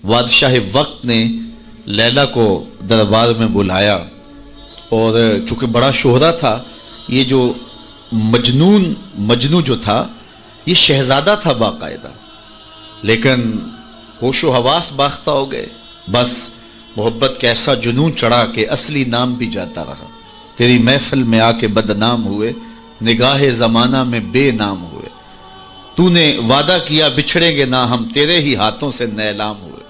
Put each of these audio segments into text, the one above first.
بادشاہ وقت نے لیلا کو دربار میں بلایا، اور چونکہ بڑا شہرہ تھا، یہ جو مجنو جو تھا یہ شہزادہ تھا باقاعدہ، لیکن ہوش و حواس باختہ ہو گئے، بس محبت کا ایسا جنون چڑھا کہ اصلی نام بھی جاتا رہا۔ تیری محفل میں آ کے بدنام ہوئے، نگاہ زمانہ میں بے نام ہوئے، تو نے وعدہ کیا بچھڑیں گے نہ ہم، تیرے ہی ہاتھوں سے نیلام ہوئے۔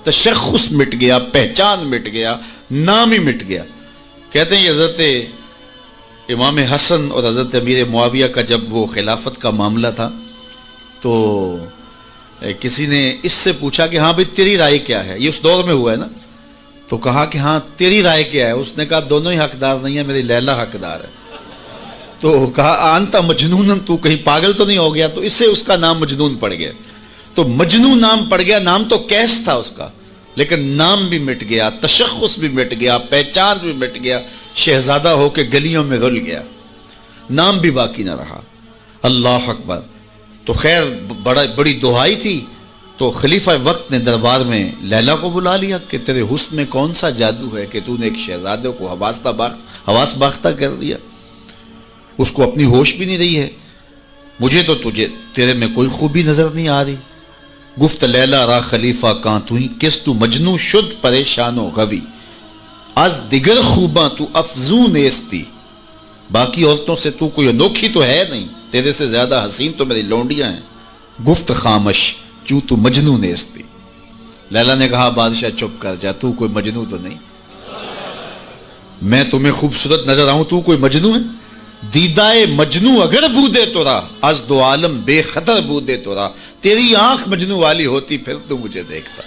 تشخص مٹ گیا، پہچان مٹ گیا، نام ہی مٹ گیا۔ کہتے ہیں یہ حضرت امام حسن اور حضرت امیر معاویہ کا جب وہ خلافت کا معاملہ تھا تو کسی نے اس سے پوچھا کہ ہاں بھئی تیری رائے کیا ہے، یہ اس دور میں ہوا ہے نا، تو کہا کہ ہاں تیری رائے کیا ہے؟ اس نے کہا دونوں ہی حقدار نہیں ہیں، میری لیلا حقدار ہے۔ تو کہا آنتا مجنون، تو کہیں پاگل تو نہیں ہو گیا؟ تو اس سے اس کا نام مجنون پڑ گیا۔ تو مجنون نام پڑ گیا، نام تو کیس تھا اس کا، لیکن نام بھی مٹ گیا، تشخص بھی مٹ گیا، پہچان بھی مٹ گیا، شہزادہ ہو کے گلیوں میں رل گیا، نام بھی باقی نہ رہا۔ اللہ اکبر۔ تو خیر بڑی دہائی تھی، تو خلیفہ وقت نے دربار میں لیلا کو بلا لیا کہ تیرے حسن میں کون سا جادو ہے کہ تو نے ایک شہزادے کو حواس باختہ کر دیا، اس کو اپنی ہوش بھی نہیں رہی ہے، مجھے تو تیرے میں کوئی خوبی نظر نہیں آ رہی۔ گفت لیلا را خلیفہ کاں تو ہی، کس تو مجنو شد پریشان و غوی، از دیگر خوباں تو افزون ایستی، باقی عورتوں سے تو کوئی انوکھی تو ہے نہیں، تیرے سے زیادہ حسین تو میری لونڈیاں ہیں۔ گفت خامش چوں تو مجنو نیستی، لیلا نے کہا بادشاہ چپ کر جا، تو کوئی مجنو تو نہیں، میں تمہیں خوبصورت نظر آؤں، تو کوئی مجنو ہے؟ دیدائے مجنو اگر بودے تو را، از دو عالم بے خطر بودے تو را، تیری آنکھ مجنو والی ہوتی پھر تو مجھے دیکھتا،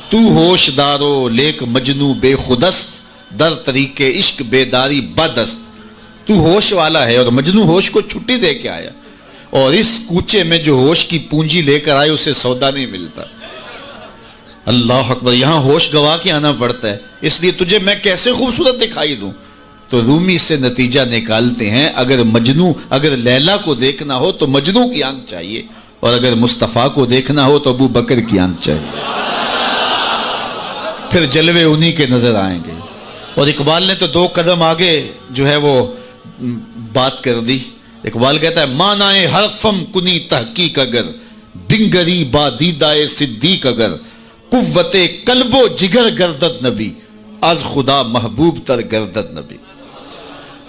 تو ہوش دارو لیک مجنو بے خودست، در طریق عشق بیداری بدست، تو ہوش والا ہے اور مجنو ہوش کو چھٹی دے کے آیا، اور اس کوچے میں جو ہوش کی پونجی لے کر آئے اسے سودا نہیں ملتا۔ اللہ اکبر۔ یہاں ہوش گوا کے آنا پڑتا ہے، اس لیے تجھے میں کیسے خوبصورت دکھائی دوں؟ تو رومی سے نتیجہ نکالتے ہیں اگر لیلا کو دیکھنا ہو تو مجنو کی آنکھ چاہیے، اور اگر مصطفیٰ کو دیکھنا ہو تو ابو بکر کی آنکھ چاہیے، پھر جلوے انہی کے نظر آئیں گے۔ اور اقبال نے تو 2 قدم آگے جو ہے وہ بات کر دی۔ اقبال کہتا ہے مانائے حرفم کنی تحقیق اگر، بنگری با دیدائے صدیق اگر، قوت قلب و جگر گردد نبی، از خدا محبوب تر گردد نبی۔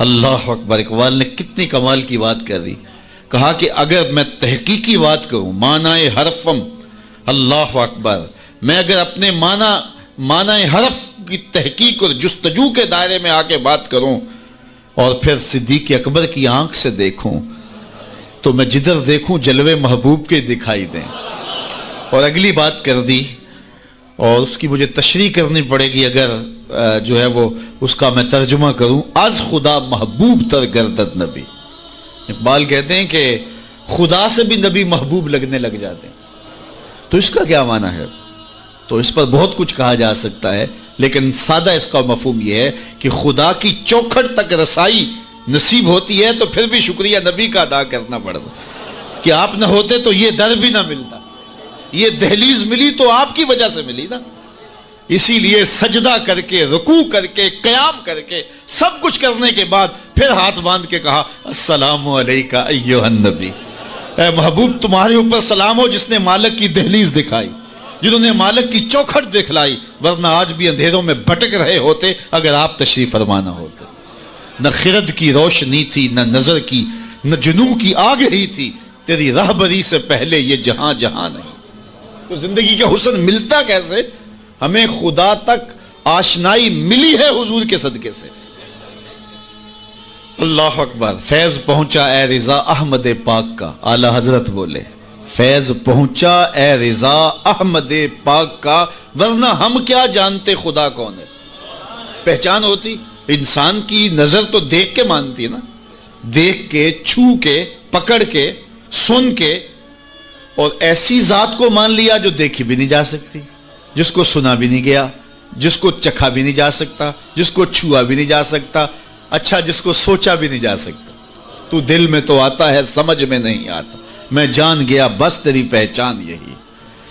اللہ اکبر۔ اقبال نے کتنی کمال کی بات کر دی، کہا کہ اگر میں تحقیقی بات کروں، معنی حرفم، اللہ اکبر، میں اگر اپنے معنی حرف کی تحقیق اور جستجو کے دائرے میں آ کے بات کروں اور پھر صدیق اکبر کی آنکھ سے دیکھوں تو میں جدھر دیکھوں جلوے محبوب کے دکھائی دیں۔ اور اگلی بات کر دی، اور اس کی مجھے تشریح کرنی پڑے گی اگر جو ہے وہ اس کا میں ترجمہ کروں، از خدا محبوب تر گردد نبی۔ اقبال کہتے ہیں کہ خدا سے بھی نبی محبوب لگنے لگ جاتے ہیں۔ تو اس کا کیا معنی ہے؟ تو اس پر بہت کچھ کہا جا سکتا ہے، لیکن سادہ اس کا مفہوم یہ ہے کہ خدا کی چوکھٹ تک رسائی نصیب ہوتی ہے تو پھر بھی شکریہ نبی کا ادا کرنا پڑتا کہ آپ نہ ہوتے تو یہ در بھی نہ ملتا، یہ دہلیز ملی تو آپ کی وجہ سے ملی نا۔ اسی لیے سجدہ کر کے، رکوع کر کے، قیام کر کے، سب کچھ کرنے کے بعد پھر ہاتھ باندھ کے کہا السلام علیکہ ایھا النبی، اے محبوب تمہارے اوپر سلام ہو جس نے مالک کی دہلیز دکھائی، جنہوں نے مالک کی چوکھٹ دکھلائی، ورنہ آج بھی اندھیروں میں بھٹک رہے ہوتے اگر آپ تشریف فرما نہ ہوتے۔ نہ خرد کی روشنی تھی، نہ نظر کی، نہ جنوں کی آگ ہی تھی، تیری راہبری سے پہلے یہ جہاں جہاں نہیں۔ تو زندگی کا حسن ملتا کیسے؟ ہمیں خدا تک آشنائی ملی ہے حضور کے صدقے سے۔ اللہ اکبر۔ فیض پہنچا اے رضا احمد پاک کا، اعلیٰ حضرت بولے فیض پہنچا اے رضا احمد پاک کا، ورنہ ہم کیا جانتے خدا کون ہے۔ پہچان ہوتی، انسان کی نظر تو دیکھ کے مانتی ہے نا، دیکھ کے، چھو کے، پکڑ کے، سن کے، اور ایسی ذات کو مان لیا جو دیکھی بھی نہیں جا سکتی، جس کو سنا بھی نہیں گیا، جس کو چکھا بھی نہیں جا سکتا، جس کو چھوا بھی نہیں جا سکتا، اچھا جس کو سوچا بھی نہیں جا سکتا۔ تو دل میں تو آتا ہے سمجھ میں نہیں آتا، میں جان گیا بس تیری پہچان یہی۔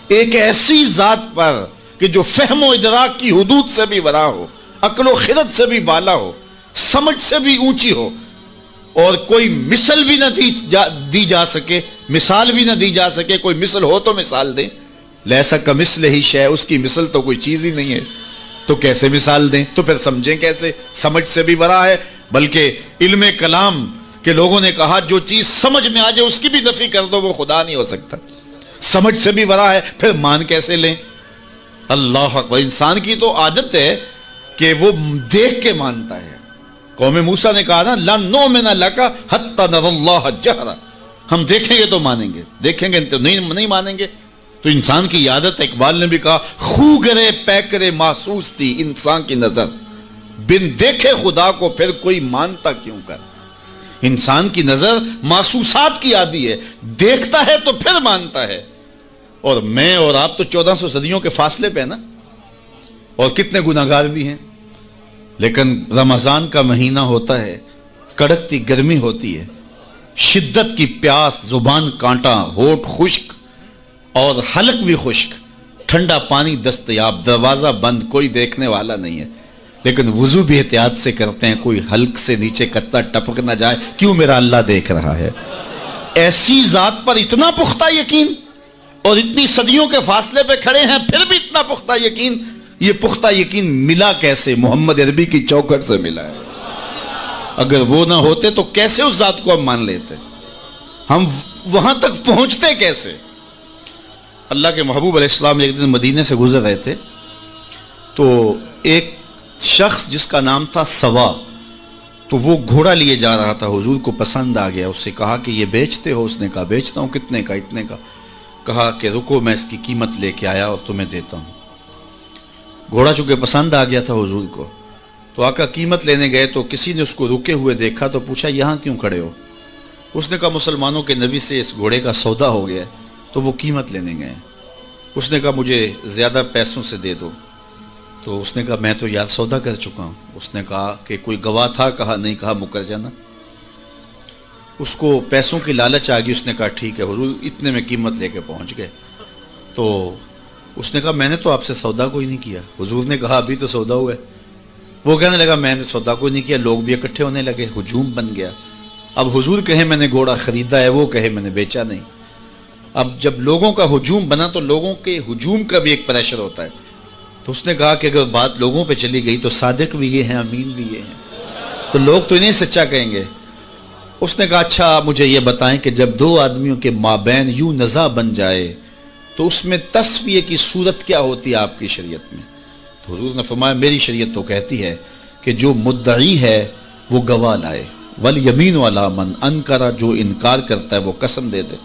ایک ایسی ذات پر کہ جو فہم و ادراک کی حدود سے بھی بڑا ہو، عقل و خرد سے بھی بالا ہو، سمجھ سے بھی اونچی ہو، اور کوئی مثل بھی نہ دی جا سکے، مثال بھی نہ دی جا سکے. کوئی مثل ہو تو مثال دیں. لیسا کمثلہ ہی شیء، اس کی مثل تو کوئی چیز ہی نہیں ہے، تو کیسے مثال دیں؟ تو پھر سمجھیں کیسے؟ سمجھ سے بھی بڑا ہے. بلکہ علم کلام کے لوگوں نے کہا جو چیز سمجھ میں آ جائے اس کی بھی نفی کر دو، وہ خدا نہیں ہو سکتا. سمجھ سے بھی بڑا ہے، پھر مان کیسے لیں؟ اللہ اکبر. انسان کی تو عادت ہے کہ وہ دیکھ کے مانتا ہے. قوم موسیٰ نے کہا نا لن نؤمن لک حتی نری اللہ جہرا، ہم دیکھیں گے تو مانیں گے، دیکھیں گے تو نہیں مانیں گے. تو انسان کی عادت، اقبال نے بھی کہا خو گرے پیکرے محسوس تھی انسان کی نظر، بن دیکھے خدا کو پھر کوئی مانتا کیوں کر. انسان کی نظر محسوسات کی عادی ہے، دیکھتا ہے تو پھر مانتا ہے. اور میں اور آپ تو 1400 صدیوں کے فاصلے پہ ہیں نا، اور کتنے گناہگار بھی ہیں. لیکن رمضان کا مہینہ ہوتا ہے، کڑکتی گرمی ہوتی ہے، شدت کی پیاس، زبان کانٹا، ہونٹ خشک اور حلق بھی خشک، ٹھنڈا پانی دستیاب، دروازہ بند، کوئی دیکھنے والا نہیں ہے. لیکن وضو بھی احتیاط سے کرتے ہیں، کوئی حلق سے نیچے قطرہ ٹپک نہ جائے، کیوں میرا اللہ دیکھ رہا ہے. ایسی ذات پر اتنا پختہ یقین، اور اتنی صدیوں کے فاصلے پہ کھڑے ہیں پھر بھی اتنا پختہ یقین. یہ پختہ یقین ملا کیسے؟ محمد عربی کی چوکھٹ سے ملا ہے. اگر وہ نہ ہوتے تو کیسے اس ذات کو ہم مان لیتے؟ ہم وہاں تک پہنچتے کیسے؟ اللہ کے محبوب علیہ السلام ایک دن مدینے سے گزر رہے تھے، تو ایک شخص جس کا نام تھا سوا، تو وہ گھوڑا لیے جا رہا تھا. حضور کو پسند آ گیا. اس سے کہا کہ یہ بیچتے ہو؟ اس نے کہا بیچتا ہوں. کتنے کا؟ اتنے کا. کہا کہ رکو میں اس کی قیمت لے کے آیا اور تمہیں دیتا ہوں. گھوڑا چونکہ پسند آ گیا تھا حضور کو، تو آقا قیمت لینے گئے تو کسی نے اس کو رکے ہوئے دیکھا تو پوچھا یہاں کیوں کھڑے ہو؟ اس نے کہا مسلمانوں کے نبی سے اس گھوڑے کا سودا ہو گیا تو وہ قیمت لینے گئے. اس نے کہا مجھے زیادہ پیسوں سے دے دو. تو اس نے کہا میں تو یار سودا کر چکا ہوں. اس نے کہا کہ کوئی گواہ تھا؟ کہا نہیں. کہا مکر جانا. اس کو پیسوں کی لالچ آ گئی. اس نے کہا ٹھیک ہے. حضور اتنے میں قیمت لے کے پہنچ گئے. تو اس نے کہا میں نے تو آپ سے سودا کوئی نہیں کیا. حضور نے کہا ابھی تو سودا ہوا ہے. وہ کہنے لگا میں نے سودا کوئی نہیں کیا. لوگ بھی اکٹھے ہونے لگے، ہجوم بن گیا. اب حضور کہے میں نے گھوڑا خریدا ہے، وہ کہے میں نے بیچا نہیں. اب جب لوگوں کا ہجوم بنا تو لوگوں کے ہجوم کا بھی ایک پریشر ہوتا ہے. تو اس نے کہا کہ اگر بات لوگوں پہ چلی گئی تو صادق بھی یہ ہیں، امین بھی یہ ہیں، تو لوگ تو انہیں سچا کہیں گے. اس نے کہا اچھا مجھے یہ بتائیں کہ جب دو آدمیوں کے مابین یوں نزاع بن جائے تو اس میں تسویہ کی صورت کیا ہوتی ہے آپ کی شریعت میں؟ تو حضور نے فرمایا میری شریعت تو کہتی ہے کہ جو مدعی ہے وہ گواہ لائے، والیمین علی من انکر، جو انکار کرتا ہے وہ قسم دے دے.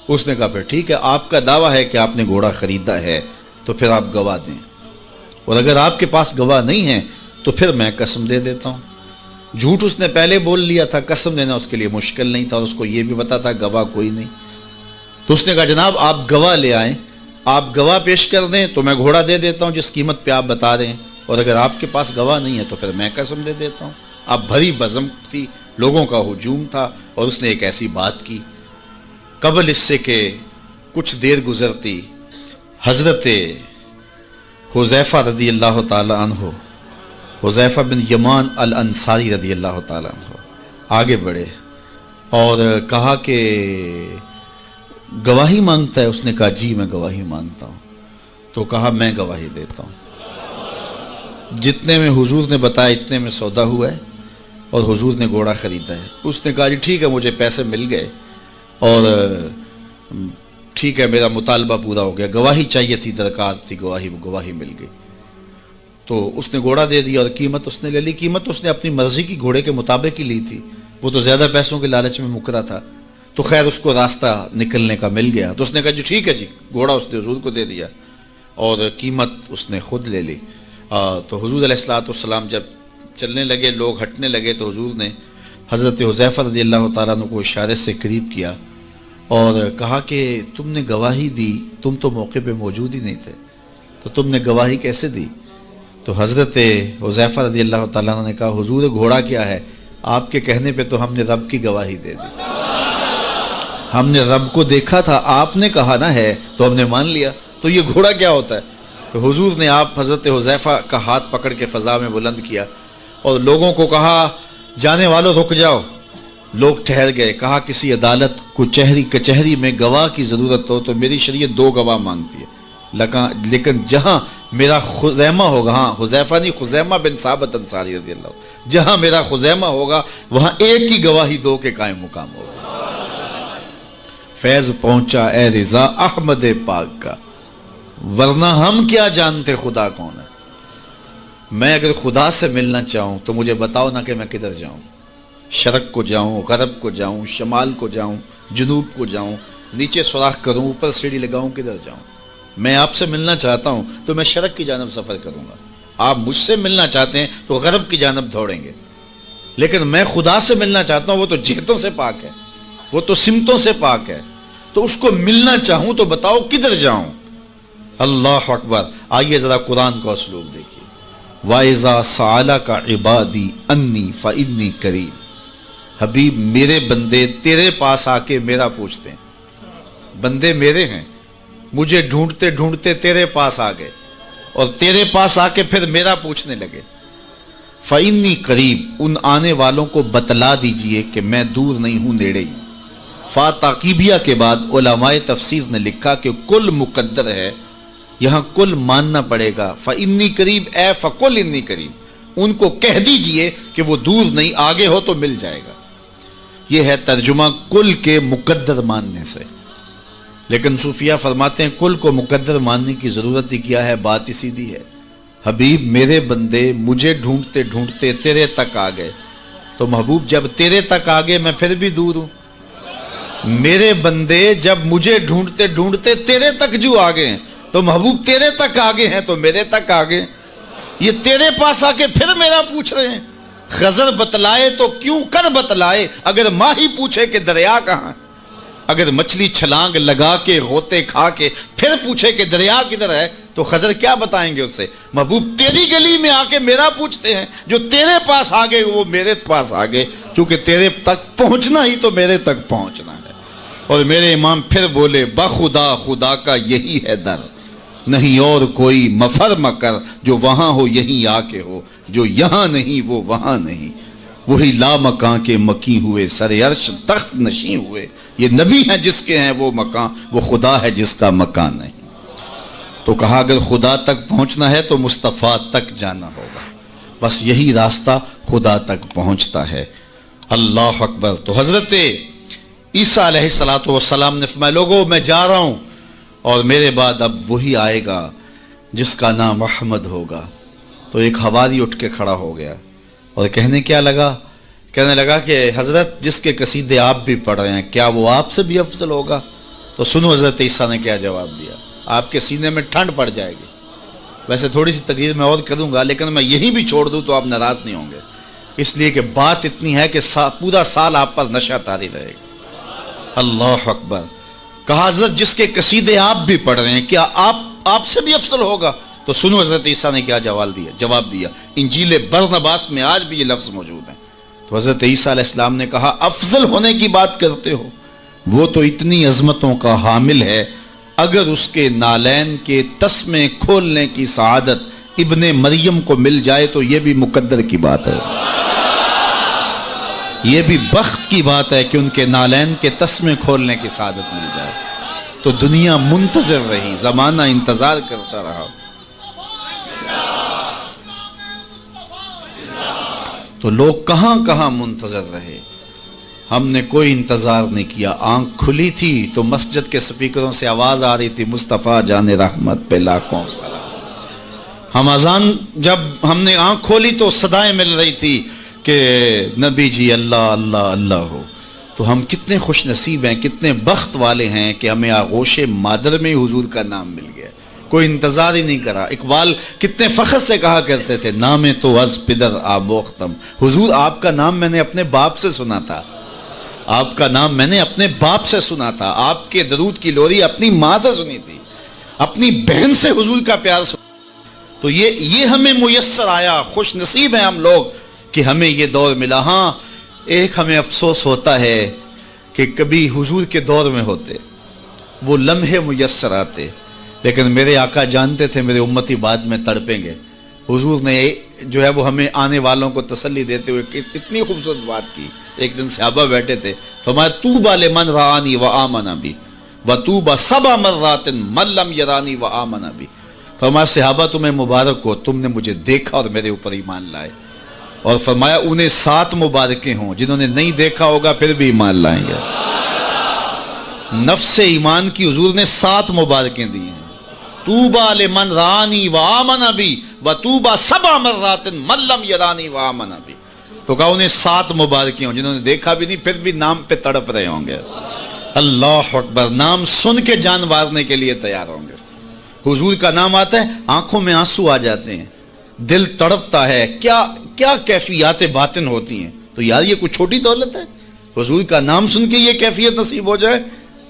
اس نے کہا پھر ٹھیک ہے، آپ کا دعویٰ ہے کہ آپ نے گھوڑا خریدا ہے تو پھر آپ گواہ دیں، اور اگر آپ کے پاس گواہ نہیں ہے تو پھر میں قسم دے دیتا ہوں. جھوٹ اس نے پہلے بول لیا تھا، قسم دینا اس کے لیے مشکل نہیں تھا، اور اس کو یہ بھی پتا تھا گواہ کوئی نہیں. تو اس نے کہا جناب آپ گواہ لے آئیں، آپ گواہ پیش کر دیں تو میں گھوڑا دے دیتا ہوں جس قیمت پہ آپ بتا رہے ہیں، اور اگر آپ کے پاس گواہ نہیں ہے تو پھر میں قسم دے دیتا ہوں. اب بھری بزم تھی، لوگوں کا ہجوم تھا، اور اس نے ایک ایسی بات کی. قبل اس سے کہ کچھ دیر گزرتی، حضرت حذیفہ رضی اللہ تعالی عنہ، حذیفہ بن یمان الانصاری رضی اللہ تعالی عنہ آگے بڑھے اور کہا کہ گواہی مانگتا ہے؟ اس نے کہا جی میں گواہی مانگتا ہوں. تو کہا میں گواہی دیتا ہوں، جتنے میں حضور نے بتایا اتنے میں سودا ہوا ہے اور حضور نے گھوڑا خریدا ہے. اس نے کہا جی ٹھیک ہے مجھے پیسے مل گئے اور ٹھیک ہے میرا مطالبہ پورا ہو گیا، گواہی چاہیے تھی، درکار تھی گواہی مل گئی. تو اس نے گھوڑا دے دیا اور قیمت اس نے لے لی. قیمت اس نے اپنی مرضی کی گھوڑے کے مطابق ہی لی تھی، وہ تو زیادہ پیسوں کے لالچ میں مکرا تھا. تو خیر اس کو راستہ نکلنے کا مل گیا. تو اس نے کہا جی ٹھیک ہے جی، گھوڑا اس نے حضور کو دے دیا اور قیمت اس نے خود لے لی. تو حضور علیہ السلام جب چلنے لگے، لوگ ہٹنے لگے، تو حضور نے حضرت حذیفہ رضی اللہ تعالیٰ عنہ کو اشارے سے قریب کیا اور کہا کہ تم نے گواہی دی، تم تو موقع پہ موجود ہی نہیں تھے، تو تم نے گواہی کیسے دی؟ تو حضرت حذیفہ رضی اللہ تعالیٰ عنہ نے کہا حضور گھوڑا کیا ہے، آپ کے کہنے پہ تو ہم نے رب کی گواہی دے دی. ہم نے رب کو دیکھا تھا، آپ نے کہا نہ ہے تو ہم نے مان لیا. تو یہ گھوڑا کیا ہوتا ہے؟ تو حضور نے آپ حضرت حذیفہ کا ہاتھ پکڑ کے فضا میں بلند کیا اور لوگوں کو کہا جانے والوں رک جاؤ. لوگ ٹھہر گئے. کہا کسی عدالت کو کچہری میں گواہ کی ضرورت ہو تو میری شریعت 2 گواہ مانگتی ہے، لیکن جہاں میرا خزیمہ ہوگا، ہاں حذیفہ نہیں، خزیمہ بن ثابت انصاری رضی اللہ عنہ، جہاں میرا خزیمہ ہوگا وہاں ایک ہی گواہی 2 کے قائم مقام ہوگا. فیض پہنچا اے رضا احمد پاک کا، ورنہ ہم کیا جانتے خدا کون ہے. میں اگر خدا سے ملنا چاہوں تو مجھے بتاؤ نہ کہ میں کدھر جاؤں. شرق کو جاؤں، غرب کو جاؤں، شمال کو جاؤں، جنوب کو جاؤں، نیچے سوراخ کروں، اوپر سیڑھی لگاؤں، کدھر جاؤں. میں آپ سے ملنا چاہتا ہوں تو میں شرق کی جانب سفر کروں گا. آپ مجھ سے ملنا چاہتے ہیں تو غرب کی جانب دوڑیں گے. لیکن میں خدا سے ملنا چاہتا ہوں، وہ تو جہتوں سے پاک ہے، وہ تو سمتوں سے پاک ہے. تو اس کو ملنا چاہوں تو بتاؤ کدھر جاؤں. اللہ اکبر. آئیے ذرا قرآن کا اسلوب دیکھیے. وَإِذَا سَأَلَكَ عِبَادِي أَنِّي فَإِنِّي قَرِيبٌ. حبیب میرے بندے تیرے پاس آ کے میرا پوچھتے ہیں. بندے میرے ہیں، مجھے ڈھونڈتے ڈھونڈتے تیرے پاس آ گئے اور تیرے پاس آ کے پھر میرا پوچھنے لگے. فَإِنِّي قَرِيب. ان آنے والوں کو بتلا دیجئے کہ میں دور نہیں ہوں، نیڑے ہی. فا تاقیبیہ کے بعد علماء تفسیر نے لکھا کہ کل مقدر ہے، یہاں کل ماننا پڑے گا. فَإِنِّي قَرِيب اے فَقُلْ إِنِّي قَرِيب. ان کو کہہ دیجئے کہ وہ دور نہیں، آگے ہو تو مل جائے گا. یہ ہے ترجمہ کل کے مقدر ماننے سے. لیکن صوفیہ فرماتے ہیں کل کو مقدر ماننے کی ضرورت ہی کیا ہے، بات ہی سیدھی ہے. حبیب میرے بندے مجھے ڈھونڈتے ڈھونڈتے تیرے تک آ گئے. تو محبوب جب تیرے تک آ گئے میں پھر بھی دور ہوں. میرے بندے جب مجھے ڈھونڈتے ڈھونڈتے تیرے تک جو آ گئے ہیں تو محبوب تیرے تک آگے ہیں تو میرے تک آگے. یہ تیرے پاس آ کے پھر میرا پوچھ رہے ہیں. خضر بتلائے تو کیوں کر بتلائے، اگر ماہی پوچھے کہ دریا کہاں، اگر مچھلی چھلانگ لگا کے غوطے کھا کے پھر پوچھے کہ دریا کدھر ہے تو خضر کیا بتائیں گے اسے. محبوب تیری گلی میں آ کے میرا پوچھتے ہیں، جو تیرے پاس آگے وہ میرے پاس آگے، کیونکہ تیرے تک پہنچنا ہی تو میرے تک پہنچنا ہے. اور میرے امام پھر بولے بخدا خدا کا یہی ہے در، نہیں اور کوئی مفر مکر، جو وہاں ہو یہیں آ کے ہو، جو یہاں نہیں وہ وہاں نہیں. وہی لا مکان کے مکی ہوئے، سر عرش تخت نشیں ہوئے. یہ نبی ہیں جس کے ہیں وہ مکان، وہ خدا ہے جس کا مکان نہیں. تو کہا اگر خدا تک پہنچنا ہے تو مصطفیٰ تک جانا ہوگا. بس یہی راستہ خدا تک پہنچتا ہے. اللہ اکبر. تو حضرت عیسیٰ علیہ السلام نے فرمایا لوگوں میں جا رہا ہوں اور میرے بعد اب وہی آئے گا جس کا نام احمد ہوگا. تو ایک حواری اٹھ کے کھڑا ہو گیا اور کہنے لگا کہ حضرت جس کے قصیدے آپ بھی پڑھ رہے ہیں کیا وہ آپ سے بھی افضل ہوگا. تو سنو حضرت عیسیٰ نے کیا جواب دیا. آپ کے سینے میں ٹھنڈ پڑ جائے گی. ویسے تھوڑی سی تقریر میں اور کروں گا لیکن میں یہی بھی چھوڑ دوں تو آپ ناراض نہیں ہوں گے، اس لیے کہ بات اتنی ہے کہ پورا سال آپ پر نشہ طاری رہے گا. اللہ اکبر. کہا حضرت جس کے قصیدے آپ بھی پڑھ رہے ہیں کیا آپ سے بھی افضل ہوگا. تو سنو حضرت عیسیٰ نے کیا جواب دیا. انجیل برنباس میں آج بھی یہ لفظ موجود ہیں. تو حضرت عیسیٰ علیہ السلام نے کہا افضل ہونے کی بات کرتے ہو، وہ تو اتنی عظمتوں کا حامل ہے، اگر اس کے نالین کے تسمے کھولنے کی سعادت ابن مریم کو مل جائے تو یہ بھی مقدر کی بات ہے، یہ بھی بخت کی بات ہے کہ ان کے نالین کے تسمے کھولنے کی سعادت مل جائے. تو دنیا منتظر رہی، زمانہ انتظار کرتا رہا. تو لوگ کہاں کہاں منتظر رہے، ہم نے کوئی انتظار نہیں کیا. آنکھ کھلی تھی تو مسجد کے سپیکروں سے آواز آ رہی تھی مصطفیٰ جان رحمت پہ لاکھوں سلام. ہم اذان جب ہم نے آنکھ کھولی تو صدائیں مل رہی تھی کہ نبی جی اللہ اللہ اللہ ہو. تو ہم کتنے خوش نصیب ہیں، کتنے بخت والے ہیں کہ ہمیں آغوش مادر میں حضور کا نام مل گیا، کوئی انتظار ہی نہیں کرا. اقبال کتنے فخر سے کہا کرتے تھے نام تو از پدر آموختم. حضور آپ کا نام میں نے اپنے باپ سے سنا تھا، آپ کا نام میں نے اپنے باپ سے سنا تھا، آپ کے درود کی لوری اپنی ماں سے سنی تھی، اپنی بہن سے حضور کا پیار سنا. تو یہ ہمیں میسر آیا. خوش نصیب ہیں ہم لوگ کہ ہمیں یہ دور ملا. ہاں ایک ہمیں افسوس ہوتا ہے کہ کبھی حضور کے دور میں ہوتے، وہ لمحے میسر آتے، لیکن میرے آقا جانتے تھے میرے امتی بعد میں تڑپیں گے. حضور نے جو ہے وہ ہمیں آنے والوں کو تسلی دیتے ہوئے اتنی خوبصورت بات کی. ایک دن صحابہ بیٹھے تھے, فرمایا طوبی لمن رآنی وآمن بی وطوبی سبع مرات من لم یرانی وآمن بی. فرمایا صحابہ تمہیں مبارک ہو, تم نے مجھے دیکھا اور میرے اوپر ایمان لائے. اور فرمایا انہیں 7 مبارکیں ہوں جنہوں نے نہیں دیکھا ہوگا پھر بھی ایمان لائیں گے. نفس ایمان کی حضور نے 7 مبارکیں دی ہیں. طوبی لمن رآنی وآمن بی وطوبی سبع مرات من لم یرانی وآمن بی. تو کہا انہیں 7 مبارکیں ہوں جنہوں نے دیکھا بھی نہیں پھر بھی نام پہ تڑپ رہے ہوں گے. اللہ اکبر, نام سن کے جان مارنے کے لیے تیار ہوں گے. حضور کا نام آتا ہے آنکھوں میں آنسو آ جاتے ہیں, دل تڑپتا ہے, کیا کیفیات باطن ہوتی ہیں. تو یار یہ کوئی چھوٹی دولت ہے؟ حضور کا نام سن کے یہ کیفیت نصیب ہو جائے,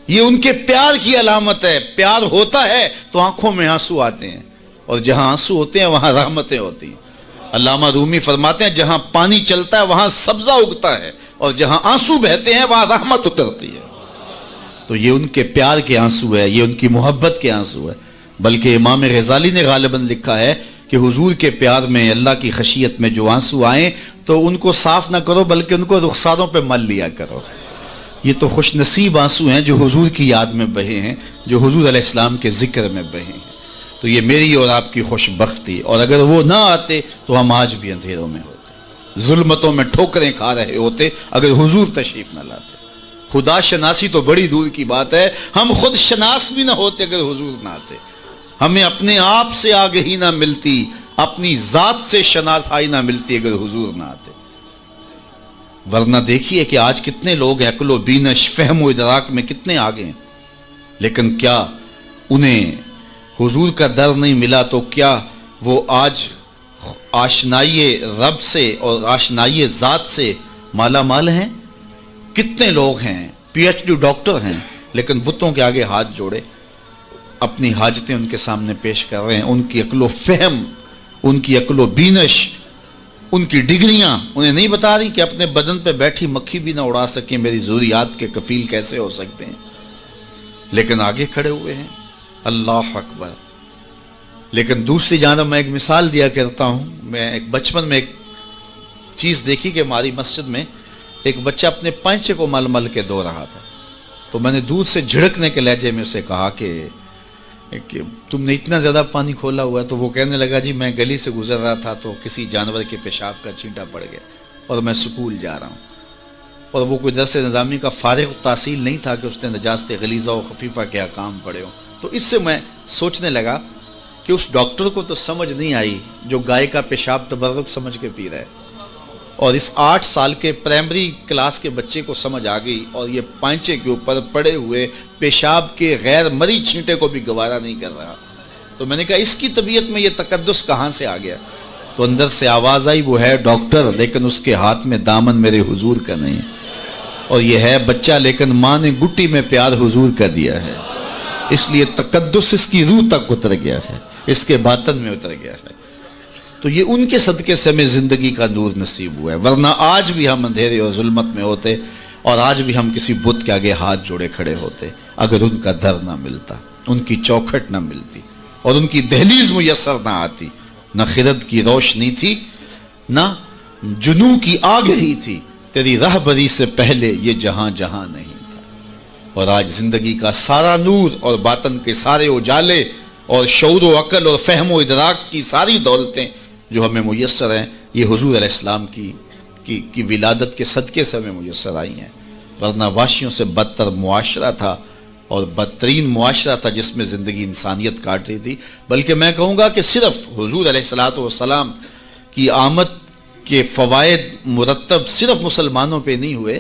یہ ان کے پیار کی علامت ہے. پیار ہوتا ہے تو آنکھوں میں آنسو آتے ہیں, اور جہاں آنسو ہوتے ہیں وہاں رحمتیں ہوتی ہیں. علامہ رومی فرماتے ہیں جہاں پانی چلتا ہے وہاں سبزہ اگتا ہے, اور جہاں آنسو بہتے ہیں وہاں رحمت اترتی ہے. تو یہ ان کے پیار کے آنسو ہے, یہ ان کی محبت کے آنسو ہے. بلکہ امام غزالی نے غالباً لکھا ہے کہ حضور کے پیار میں, اللہ کی خشیت میں جو آنسو آئیں تو ان کو صاف نہ کرو بلکہ ان کو رخساروں پہ مل لیا کرو. یہ تو خوش نصیب آنسو ہیں جو حضور کی یاد میں بہے ہیں, جو حضور علیہ السلام کے ذکر میں بہے ہیں. تو یہ میری اور آپ کی خوش بختی, اور اگر وہ نہ آتے تو ہم آج بھی اندھیروں میں ہوتے, ظلمتوں میں ٹھوکریں کھا رہے ہوتے اگر حضور تشریف نہ لاتے. خدا شناسی تو بڑی دور کی بات ہے, ہم خود شناس بھی نہ ہوتے اگر حضور نہ آتے. ہمیں اپنے آپ سے آگہی نہ ملتی, اپنی ذات سے شناسائی نہ ملتی اگر حضور نہ آتے. ورنہ دیکھیے کہ آج کتنے لوگ عقل و بینش, فہم و ادراک میں کتنے آگے ہیں, لیکن کیا انہیں حضور کا در نہیں ملا تو کیا وہ آج آشنائی رب سے اور آشنائی ذات سے مالا مال ہیں؟ کتنے لوگ ہیں پی ایچ ڈی ڈاکٹر ہیں لیکن بتوں کے آگے ہاتھ جوڑے اپنی حاجتیں ان کے سامنے پیش کر رہے ہیں. ان کی عقل و فہم, ان کی عقل و بینش, ان کی ڈگریاں انہیں نہیں بتا رہی کہ اپنے بدن پہ بیٹھی مکھی بھی نہ اڑا سکیں, میری ضروریات کے کفیل کیسے ہو سکتے ہیں, لیکن آگے کھڑے ہوئے ہیں. اللہ اکبر. لیکن دوسری جانب میں ایک مثال دیا کرتا ہوں. میں ایک بچپن میں ایک چیز دیکھی کہ ہماری مسجد میں ایک بچہ اپنے پینچے کو مل مل کے دھو رہا تھا. تو میں نے دور سے جھڑکنے کے لہجے میں اسے کہا کہ تم نے اتنا زیادہ پانی کھولا ہوا ہے. تو وہ کہنے لگا جی میں گلی سے گزر رہا تھا تو کسی جانور کے پیشاب کا چھینٹا پڑ گیا اور میں سکول جا رہا ہوں. اور وہ کوئی درس نظامی کا فارغ التحصیل نہیں تھا کہ اس نے نجاست غلیظہ و خفیفہ کے احکام پڑھے ہوں. تو اس سے میں سوچنے لگا کہ اس ڈاکٹر کو تو سمجھ نہیں آئی جو گائے کا پیشاب تبرک سمجھ کے پی رہا ہے, اور اس 8 سال کے پرائمری کلاس کے بچے کو سمجھ آ گئی, اور یہ پانچے کے اوپر پڑے ہوئے پیشاب کے غیر مری چھینٹے کو بھی گوارا نہیں کر رہا. تو میں نے کہا اس کی طبیعت میں یہ تقدس کہاں سے آ گیا؟ تو اندر سے آواز آئی وہ ہے ڈاکٹر لیکن اس کے ہاتھ میں دامن میرے حضور کا نہیں, اور یہ ہے بچہ لیکن ماں نے گٹی میں پیار حضور کا دیا ہے, اس لیے تقدس اس کی روح تک اتر گیا ہے, اس کے باطن میں اتر گیا ہے. تو یہ ان کے صدقے سے ہمیں زندگی کا نور نصیب ہوا ہے, ورنہ آج بھی ہم اندھیرے اور ظلمت میں ہوتے, اور آج بھی ہم کسی بت کے آگے ہاتھ جوڑے کھڑے ہوتے اگر ان کا در نہ ملتا, ان کی چوکھٹ نہ ملتی, اور ان کی دہلیز میسر نہ آتی. نہ خرد کی روشنی تھی, نہ جنوں کی آگہی تھی, تیری رہبری سے پہلے یہ جہاں جہاں نہیں تھا. اور آج زندگی کا سارا نور اور باطن کے سارے اجالے اور شعور و عقل اور فہم و ادراک کی ساری دولتیں جو ہمیں میسر ہیں, یہ حضور علیہ السلام کی ولادت کے صدقے سے ہمیں میسر آئی ہیں. ورنہ واشیوں سے بدتر معاشرہ تھا, اور بدترین معاشرہ تھا جس میں زندگی انسانیت کاٹ رہی تھی. بلکہ میں کہوں گا کہ صرف حضور علیہ السلام کی آمد کے فوائد مرتب صرف مسلمانوں پہ نہیں ہوئے,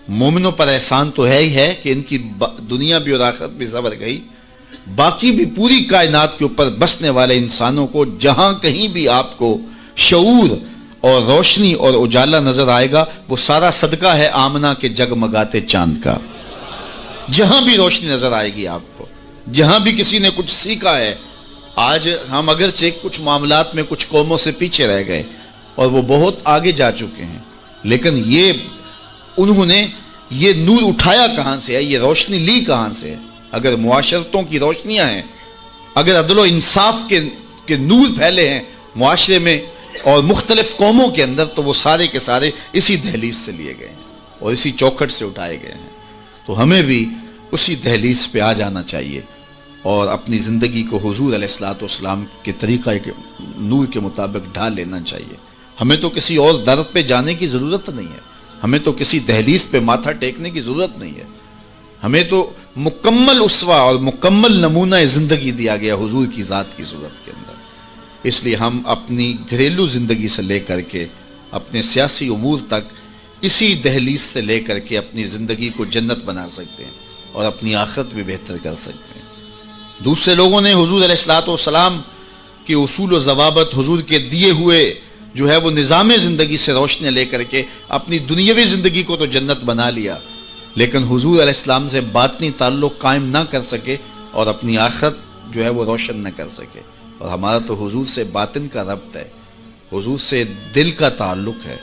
مومنوں پر احسان تو ہے ہی ہے کہ ان کی دنیا بھی اور آخرت بھی سنور گئی, باقی بھی پوری کائنات کے اوپر بسنے والے انسانوں کو جہاں کہیں بھی آپ کو شعور اور روشنی اور اجالا نظر آئے گا وہ سارا صدقہ ہے آمنہ کے جگمگاتے چاند کا. جہاں بھی روشنی نظر آئے گی آپ کو, جہاں بھی کسی نے کچھ سیکھا ہے. آج ہم اگرچہ کچھ معاملات میں کچھ قوموں سے پیچھے رہ گئے اور وہ بہت آگے جا چکے ہیں, لیکن انہوں نے یہ نور اٹھایا کہاں سے ہے, یہ روشنی لی کہاں سے ہے؟ اگر معاشرتوں کی روشنیاں ہیں اگر عدل و انصاف کے نور پھیلے ہیں معاشرے میں اور مختلف قوموں کے اندر، تو وہ سارے کے سارے اسی دہلیز سے لیے گئے ہیں اور اسی چوکھٹ سے اٹھائے گئے ہیں۔ تو ہمیں بھی اسی دہلیز پہ آ جانا چاہیے اور اپنی زندگی کو حضور علیہ الصلوۃ والسلام کے طریقہ کے نور کے مطابق ڈھال لینا چاہیے۔ ہمیں تو کسی اور در پہ جانے کی ضرورت نہیں ہے، ہمیں تو کسی دہلیز پہ ماتھا ٹیکنے کی ضرورت نہیں ہے، ہمیں تو مکمل اسوہ اور مکمل نمونہ زندگی دیا گیا حضور کی ذات کی صورت کے اندر۔ اس لیے ہم اپنی گھریلو زندگی سے لے کر کے اپنے سیاسی امور تک اسی دہلیز سے لے کر کے اپنی زندگی کو جنت بنا سکتے ہیں اور اپنی آخرت بھی بہتر کر سکتے ہیں۔ دوسرے لوگوں نے حضور علیہ الصلوۃ والسلام کے اصول و ضوابط، حضور کے دیے ہوئے جو ہے وہ نظام زندگی سے روشنی لے کر کے اپنی دنیاوی زندگی کو تو جنت بنا لیا، لیکن حضور علیہ السلام سے باطنی تعلق قائم نہ کر سکے اور اپنی آخرت جو ہے وہ روشن نہ کر سکے۔ اور ہمارا تو حضور سے باطن کا ربط ہے، حضور سے دل کا تعلق ہے،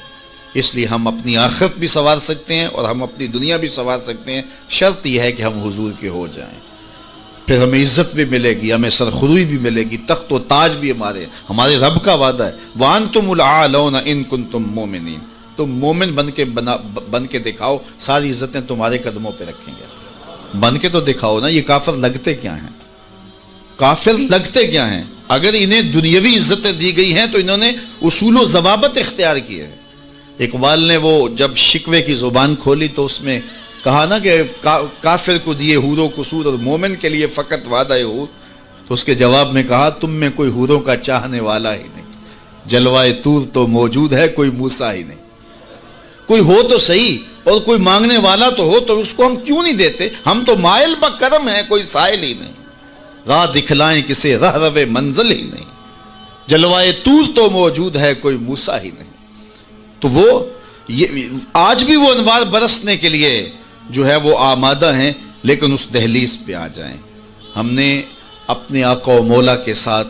اس لیے ہم اپنی آخرت بھی سنوار سکتے ہیں اور ہم اپنی دنیا بھی سنوار سکتے ہیں، شرط یہ ہے کہ ہم حضور کے ہو جائیں۔ پھر ہمیں عزت بھی ملے گی، ہمیں سرخروئی بھی ملے گی، تخت و تاج بھی ہمارے رب کا وعدہ ہے، وَأَنْتُمُ الْأَعْلَوْنَ إِن كُنتُم مُؤْمِنِينَ۔ تم مومن بن کے دکھاؤ، ساری عزتیں تمہارے قدموں پہ رکھیں گے۔ بن کے تو دکھاؤ نا۔ یہ کافر لگتے کیا ہیں؟ کافر لگتے کیا ہیں؟ اگر انہیں دنیاوی عزتیں دی گئی ہیں تو انہوں نے اصول و ضوابط اختیار کیے ہیں۔ اقبال نے وہ جب شکوے کی زبان کھولی تو اس میں کہا نا کہ کافر کو دیے حور و قصور اور مومن کے لیے فقط وعدہ حور، تو اس کے جواب میں کہا تم میں کوئی حوروں کا چاہنے والا ہی نہیں، جلوائے طور تو موجود ہے کوئی موسیٰ ہی نہیں۔ کوئی ہو تو صحیح اور کوئی مانگنے والا تو ہو، تو اس کو ہم کیوں نہیں دیتے؟ ہم تو مائل بکرم ہیں، کوئی سائل ہی نہیں، راہ دکھلائیں کسے رہ روے منزل ہی نہیں، جلوائے طور تو موجود ہے کوئی موسیٰ ہی نہیں۔ تو وہ آج بھی وہ انوار برسنے کے لیے جو ہے وہ آمادہ ہیں، لیکن اس دہلیز پہ آ جائیں۔ ہم نے اپنے آقا و مولا کے ساتھ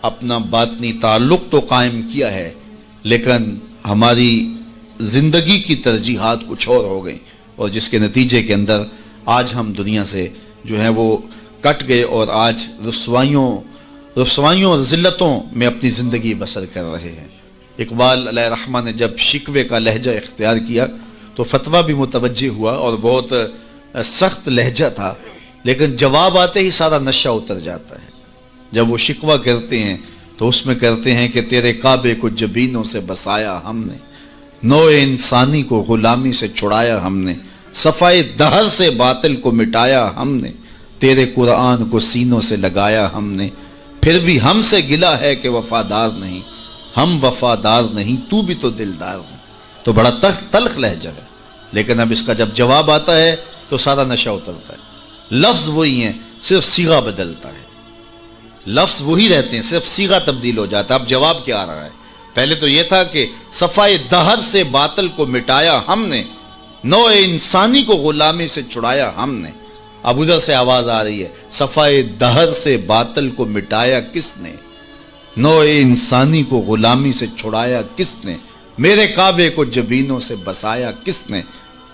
اپنا باطنی تعلق تو قائم کیا ہے، لیکن ہماری زندگی کی ترجیحات کچھ اور ہو گئیں، اور جس کے نتیجے کے اندر آج ہم دنیا سے جو ہے وہ کٹ گئے اور آج رسوائیوں اور ذلتوں میں اپنی زندگی بسر کر رہے ہیں۔ اقبال علیہ رحمہ نے جب شکوے کا لہجہ اختیار کیا تو فتویٰ بھی متوجہ ہوا اور بہت سخت لہجہ تھا، لیکن جواب آتے ہی سارا نشہ اتر جاتا ہے۔ جب وہ شکوہ کرتے ہیں تو اس میں کرتے ہیں کہ تیرے کعبے کو جبینوں سے بسایا ہم نے، نوع انسانی کو غلامی سے چھڑایا ہم نے، صفائے دہر سے باطل کو مٹایا ہم نے، تیرے قرآن کو سینوں سے لگایا ہم نے، پھر بھی ہم سے گلہ ہے کہ وفادار نہیں، ہم وفادار نہیں تو بھی تو دلدار نہیں۔ تو بڑا تلخ لہجہ ہے، لیکن اب اس کا جب جواب آتا ہے تو سارا نشہ اترتا ہے۔ لفظ وہی ہیں، صرف صیغہ بدلتا ہے، لفظ وہی رہتے ہیں، صرف صیغہ تبدیل ہو جاتا ہے۔ اب جواب کیا آ رہا ہے؟ پہلے تو یہ تھا کہ صفائے دہر سے باطل کو مٹایا ہم نے، نوع انسانی کو غلامی سے چھڑایا ہم نے۔ اب ادھر سے آواز آ رہی ہے، صفائے دہر سے باطل کو مٹایا کس نے، نوع انسانی کو غلامی سے چھڑایا کس نے، میرے کعبے کو جبینوں سے بسایا کس نے،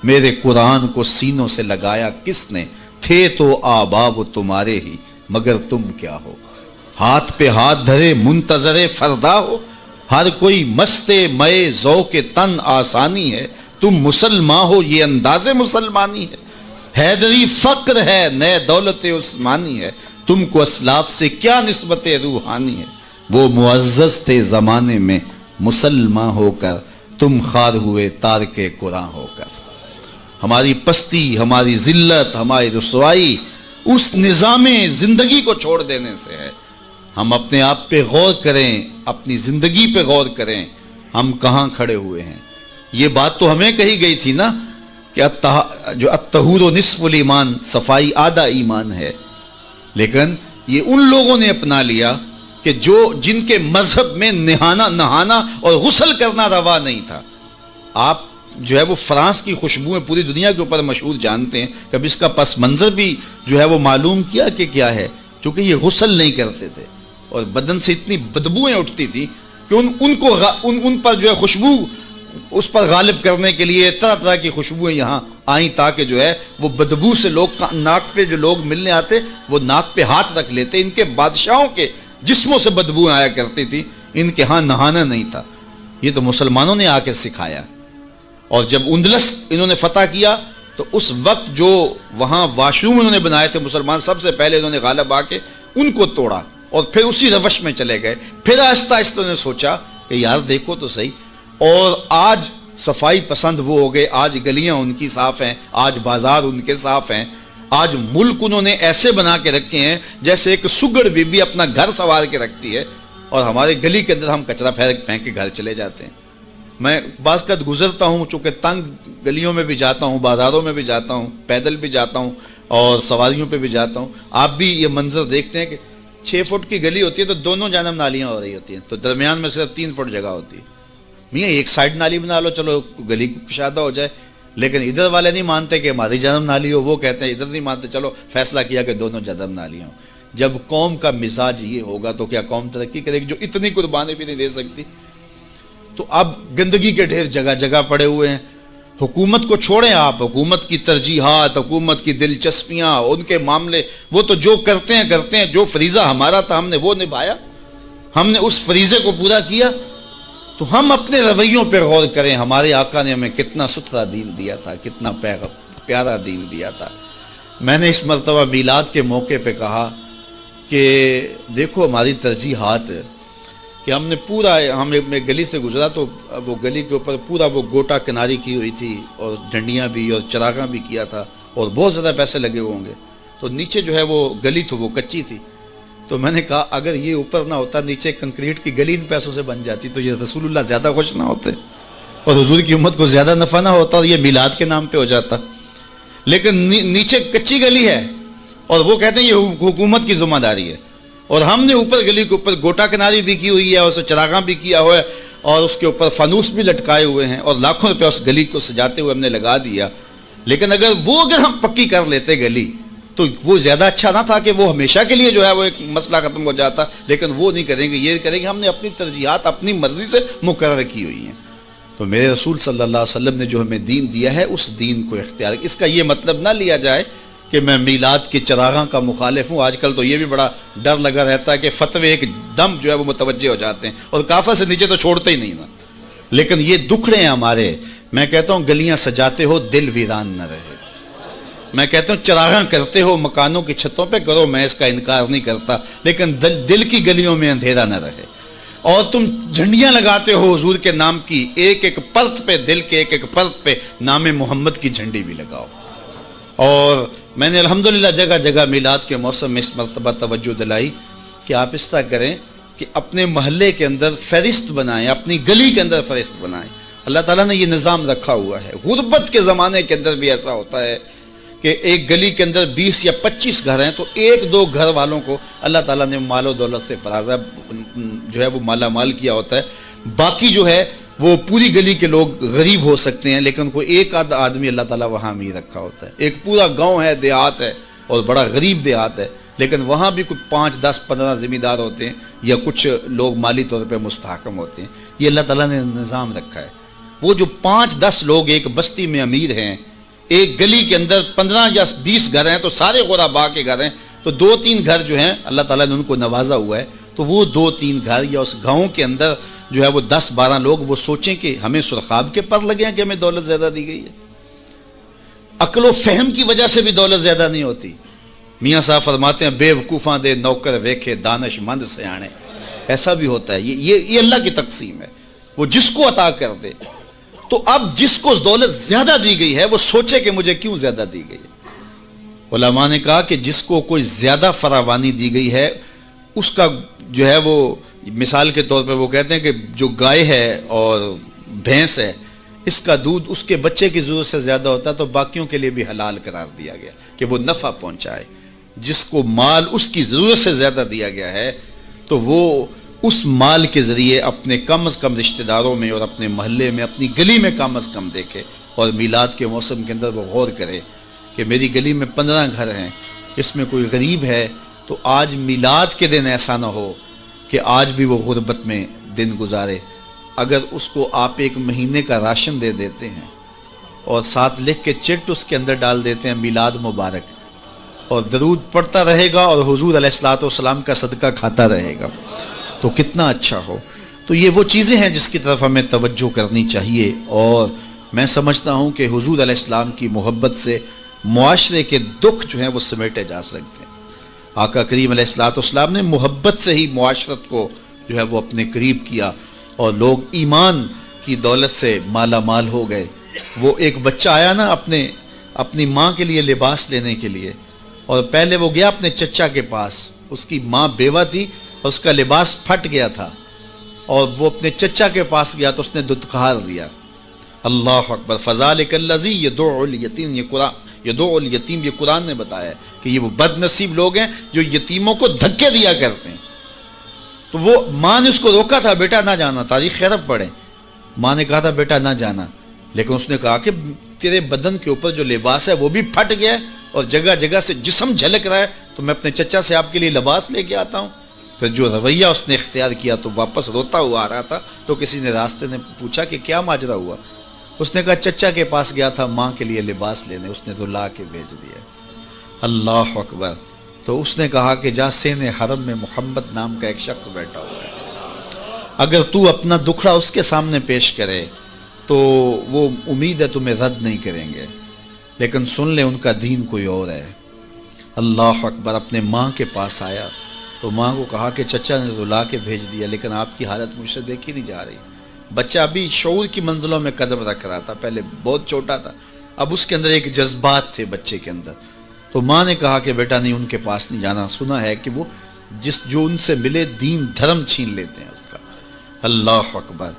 میرے قرآن کو سینوں سے لگایا کس نے، تھے تو آباب تمہارے ہی مگر تم کیا ہو، ہاتھ پہ ہاتھ دھرے منتظر فردا ہو، ہر کوئی مست مئے ذوق تن آسانی ہے، تم مسلمان ہو یہ انداز مسلمانی ہے، حیدری فقر ہے نئے دولت عثمانی ہے، تم کو اسلاف سے کیا نسبت روحانی ہے، وہ معزز تھے زمانے میں مسلمان ہو کر، تم خار ہوئے تارک قرآن ہو کر۔ ہماری پستی، ہماری ذلت، ہماری رسوائی اس نظام زندگی کو چھوڑ دینے سے ہے۔ ہم اپنے آپ پہ غور کریں، اپنی زندگی پہ غور کریں، ہم کہاں کھڑے ہوئے ہیں۔ یہ بات تو ہمیں کہی گئی تھی نا کہ جو الطہور نصف الایمان، صفائی آدھا ایمان ہے، لیکن یہ ان لوگوں نے اپنا لیا کہ جن کے مذہب میں نہانا اور غسل کرنا روا نہیں تھا۔ آپ جو ہے وہ فرانس کی خوشبوئیں پوری دنیا کے اوپر مشہور جانتے ہیں، کبھی اس کا پس منظر بھی جو ہے وہ معلوم کیا کہ کیا ہے؟ کیونکہ یہ غسل نہیں کرتے تھے اور بدن سے اتنی بدبوئیں اٹھتی تھی کہ ان پر جو ہے خوشبو اس پر غالب کرنے کے لیے طرح طرح کی خوشبوئیں یہاں آئیں تاکہ جو ہے وہ بدبو سے لوگ ناک پہ جو لوگ ملنے آتے وہ ناک پہ ہاتھ رکھ لیتے. ان کے بادشاہوں کے جسموں سے بدبو آیا کرتی تھی, ان کے ہاں نہانا نہیں تھا. یہ تو مسلمانوں نے آ کے سکھایا. اور جب اندلس انہوں نے فتح کیا تو اس وقت جو وہاں واشروم انہوں نے بنائے تھے مسلمان, سب سے پہلے انہوں نے غالب آ کے ان کو توڑا اور پھر اسی روش میں چلے گئے. پھر آہستہ آہستہ انہوں نے سوچا کہ یار دیکھو تو صحیح. اور آج صفائی پسند وہ ہو گئے, آج گلیاں ان کی صاف ہیں, آج بازار ان کے صاف ہیں, آج ملک انہوں نے ایسے بنا کے رکھے ہیں جیسے ایک سگڑ بی بی اپنا گھر سنوار کے رکھتی ہے, اور ہمارے گلی کے اندر ہم کچرا پھینک کے گھر چلے جاتے ہیں. میں بعض قد گزرتا ہوں, چونکہ تنگ گلیوں میں بھی جاتا ہوں, بازاروں میں بھی جاتا ہوں, پیدل بھی جاتا ہوں اور سواریوں پہ بھی جاتا ہوں. آپ بھی یہ منظر دیکھتے ہیں کہ 6 فٹ کی گلی ہوتی ہے تو دونوں جانب نالیاں ہو رہی ہوتی ہیں, تو درمیان میں صرف 3 فٹ جگہ ہوتی ہے. میاں ایک سائڈ نالی بنا لو, چلو گلی کشادہ ہو جائے. لیکن ادھر والے نہیں مانتے کہ ہماری جانب نالی ہو, وہ کہتے ہیں ادھر نہیں مانتے, چلو فیصلہ کیا کہ دونوں جانب نالیاں ہوں. جب قوم کا مزاج یہ ہوگا تو کیا قوم ترقی کرے گی جو اتنی قربانی بھی نہیں دے سکتی؟ تو اب گندگی کے ڈھیر جگہ جگہ پڑے ہوئے ہیں. حکومت کو چھوڑیں آپ, حکومت کی ترجیحات, حکومت کی دلچسپیاں, ان کے معاملے, وہ تو جو کرتے ہیں. جو فریضہ ہمارا تھا ہم نے وہ نبھایا, ہم نے اس فریضے کو پورا کیا. تو ہم اپنے رویوں پہ غور کریں. ہمارے آقا نے ہمیں کتنا ستھرا دین دیا تھا, کتنا پیارا دین دیا تھا. میں نے اس مرتبہ میلاد کے موقع پہ کہا کہ دیکھو ہماری ترجیحات, کہ ہم نے پورا, ہم ایک گلی سے گزرا تو وہ گلی کے اوپر پورا وہ گوٹا کناری کی ہوئی تھی اور جھنڈیاں بھی اور چراغاں بھی کیا تھا اور بہت زیادہ پیسے لگے ہوئے ہوں گے. تو نیچے جو ہے وہ گلی تو وہ کچی تھی. تو میں نے کہا اگر یہ اوپر نہ ہوتا, نیچے کنکریٹ کی گلی ان پیسوں سے بن جاتی تو یہ رسول اللہ زیادہ خوش نہ ہوتے اور حضور کی امت کو زیادہ نفع نہ ہوتا اور یہ میلاد کے نام پہ ہو جاتا. لیکن نیچے کچی گلی ہے اور وہ کہتے ہیں یہ حکومت کی ذمہ داری ہے, اور ہم نے اوپر گلی کے اوپر گوٹا کناری بھی کی ہوئی ہے اور اسے چراغاں بھی کیا ہوا ہے اور اس کے اوپر فانوس بھی لٹکائے ہوئے ہیں اور لاکھوں روپے اس گلی کو سجاتے ہوئے ہم نے لگا دیا. لیکن اگر ہم پکی کر لیتے گلی تو وہ زیادہ اچھا نہ تھا کہ وہ ہمیشہ کے لیے جو ہے وہ ایک مسئلہ ختم ہو جاتا. لیکن وہ نہیں کریں گے, یہ کریں گے ہم نے اپنی ترجیحات اپنی مرضی سے مقرر کی ہوئی ہیں. تو میرے رسول صلی اللہ علیہ وسلم نے جو ہمیں دین دیا ہے اس دین کو اختیار. اس کا یہ مطلب نہ لیا جائے کہ میں میلاد کے چراغاں کا مخالف ہوں. آج کل تو یہ بھی بڑا ڈر لگا رہتا ہے کہ فتوے ایک دم جو ہے وہ متوجہ ہو جاتے ہیں اور کافر سے نیچے تو چھوڑتے ہی نہیں نا. لیکن یہ دکھڑے ہیں ہمارے. میں کہتا ہوں گلیاں سجاتے ہو دل ویران نہ رہے. میں کہتا ہوں چراغاں کرتے ہو مکانوں کی چھتوں پہ کرو, میں اس کا انکار نہیں کرتا, لیکن دل کی گلیوں میں اندھیرا نہ رہے. اور تم جھنڈیاں لگاتے ہو حضور کے نام کی, ایک ایک پرت پہ, دل کے ایک ایک پرت پہ نام محمد کی جھنڈی بھی لگاؤ. اور میں نے الحمدللہ جگہ جگہ میلاد کے موسم میں اس مرتبہ توجہ دلائی کہ آپ اس طرح کریں کہ اپنے محلے کے اندر فہرست بنائیں, اپنی گلی کے اندر فہرست بنائیں. اللہ تعالیٰ نے یہ نظام رکھا ہوا ہے. غربت کے زمانے کے اندر بھی ایسا ہوتا ہے کہ ایک گلی کے اندر 20 یا 25 گھر ہیں تو 1-2 گھر والوں کو اللہ تعالیٰ نے مال و دولت سے فرازہ جو ہے وہ مالا مال کیا ہوتا ہے. باقی جو ہے وہ پوری گلی کے لوگ غریب ہو سکتے ہیں, لیکن کوئی ایک آدھ آدمی اللہ تعالیٰ وہاں امیر رکھا ہوتا ہے. ایک پورا گاؤں ہے, دیہات ہے اور بڑا غریب دیہات ہے, لیکن وہاں بھی کچھ 5, 10, 15 ذمہ دار ہوتے ہیں یا کچھ لوگ مالی طور پہ مستحکم ہوتے ہیں. یہ اللہ تعالیٰ نے نظام رکھا ہے. وہ جو 5-10 لوگ ایک بستی میں امیر ہیں, ایک گلی کے اندر 15 یا 20 گھر ہیں تو سارے غربا کے گھر ہیں, تو 2-3 گھر جو ہیں اللہ تعالیٰ نے ان کو نوازا ہوا ہے. تو وہ 2-3 گھر یا اس گاؤں کے اندر جو ہے وہ 10-12 لوگ وہ سوچیں کہ ہمیں سرخاب کے پر لگے ہیں کہ ہمیں دولت زیادہ دی گئی ہے. عقل و فہم کی وجہ سے بھی دولت زیادہ نہیں ہوتی. میاں صاحب فرماتے ہیں بے وقوفاں دے نوکر ویکھے دانش مند سیانے. ایسا بھی ہوتا ہے, یہ اللہ کی تقسیم ہے, وہ جس کو عطا کر دے. تو اب جس کو دولت زیادہ دی گئی ہے وہ سوچے کہ مجھے کیوں زیادہ دی گئی ہے. علماء نے کہا کہ جس کو کوئی زیادہ فراوانی دی گئی ہے اس کا جو ہے وہ مثال کے طور پہ وہ کہتے ہیں کہ جو گائے ہے اور بھینس ہے اس کا دودھ اس کے بچے کی ضرورت سے زیادہ ہوتا ہے تو باقیوں کے لیے بھی حلال قرار دیا گیا کہ وہ نفع پہنچائے. جس کو مال اس کی ضرورت سے زیادہ دیا گیا ہے تو وہ اس مال کے ذریعے اپنے کم از کم رشتہ داروں میں اور اپنے محلے میں اپنی گلی میں کم از کم دیکھے. اور میلاد کے موسم کے اندر وہ غور کرے کہ میری گلی میں 15 گھر ہیں, اس میں کوئی غریب ہے تو آج میلاد کے دن ایسا نہ ہو کہ آج بھی وہ غربت میں دن گزارے. اگر اس کو آپ 1 مہینے کا راشن دے دیتے ہیں اور ساتھ لکھ کے چٹ اس کے اندر ڈال دیتے ہیں میلاد مبارک، اور درود پڑھتا رہے گا اور حضور علیہ الصلوۃ والسلام کا صدقہ کھاتا رہے گا، تو کتنا اچھا ہو۔ تو یہ وہ چیزیں ہیں جس کی طرف ہمیں توجہ کرنی چاہیے، اور میں سمجھتا ہوں کہ حضور علیہ السلام کی محبت سے معاشرے کے دکھ جو ہیں وہ سمیٹے جا سکتے ہیں۔ آقا کریم علیہ الصلوۃ والسلام نے محبت سے ہی معاشرت کو جو ہے وہ اپنے قریب کیا، اور لوگ ایمان کی دولت سے مالا مال ہو گئے۔ وہ ایک بچہ آیا نا اپنی ماں کے لیے لباس لینے کے لیے، اور پہلے وہ گیا اپنے چچا کے پاس، اس کی ماں بیوہ تھی اور اس کا لباس پھٹ گیا تھا، اور وہ اپنے چچا کے پاس گیا تو اس نے دتکار دیا۔ اللہ اکبر، فذالک الذی یدعو الیتیم، یدعو الیتیم، یہ قرآن نے بتایا ہے کہ یہ وہ بد نصیب لوگ ہیں جو یتیموں کو دھکے دیا کرتے ہیں۔ تو وہ ماں نے اس کو روکا تھا، بیٹا نہ جانا، تاریخ خیرب پڑھیں، ماں نے کہا تھا بیٹا نہ جانا، لیکن اس نے کہا کہ تیرے بدن کے اوپر جو لباس ہے وہ بھی پھٹ گیا ہے اور جگہ جگہ سے جسم جھلک رہا ہے، تو میں اپنے چچا سے آپ کے لیے لباس لے کے آتا ہوں۔ پھر جو رویہ اس نے اختیار کیا تو واپس روتا ہوا آ رہا تھا، تو کسی نے راستے نے پوچھا کہ کیا ماجرا ہوا؟ اس نے کہا چچا کے پاس گیا تھا ماں کے لیے لباس لینے، اس نے تو لا کے بھیج دیا۔ اللہ اکبر۔ تو اس نے کہا کہ جا سین حرم میں محمد نام کا ایک شخص بیٹھا ہوا ہے، اگر تو اپنا دکھڑا اس کے سامنے پیش کرے تو وہ امید ہے تمہیں رد نہیں کریں گے، لیکن سن لے ان کا دین کوئی اور ہے۔ اللہ اکبر۔ اپنے ماں کے پاس آیا تو ماں کو کہا کہ چچا نے تو لا کے بھیج دیا، لیکن آپ کی حالت مجھ سے دیکھی نہیں جا رہی۔ بچہ ابھی شعور کی منزلوں میں قدم رکھ رہا تھا، پہلے بہت چھوٹا تھا، اب اس کے اندر ایک جذبات تھے بچے کے اندر۔ تو ماں نے کہا کہ بیٹا نہیں، ان کے پاس نہیں جانا، سنا ہے کہ وہ جو ان سے ملے دین دھرم چھین لیتے ہیں اس کا۔ اللہ اکبر۔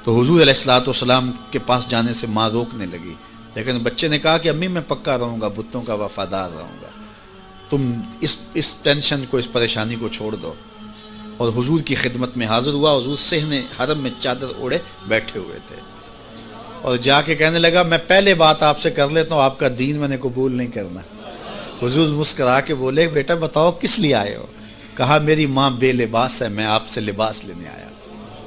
تو حضور علیہ الصلوۃ والسلام کے پاس جانے سے ماں روکنے لگی، لیکن بچے نے کہا کہ امی میں پکا رہوں گا، بتوں کا وفادار رہوں گا، تم اس ٹینشن کو، اس پریشانی کو چھوڑ دو۔ اور حضور کی خدمت میں حاضر ہوا۔ حضور صحن حرم میں چادر اوڑے بیٹھے ہوئے تھے، اور جا کے کہنے لگا میں پہلے بات آپ سے کر لیتا ہوں، آپ کا دین میں نے قبول نہیں کرنا۔ حضور مسکرا کے بولے بیٹا بتاؤ کس لیے آئے ہو؟ کہا میری ماں بے لباس ہے، میں آپ سے لباس لینے آیا۔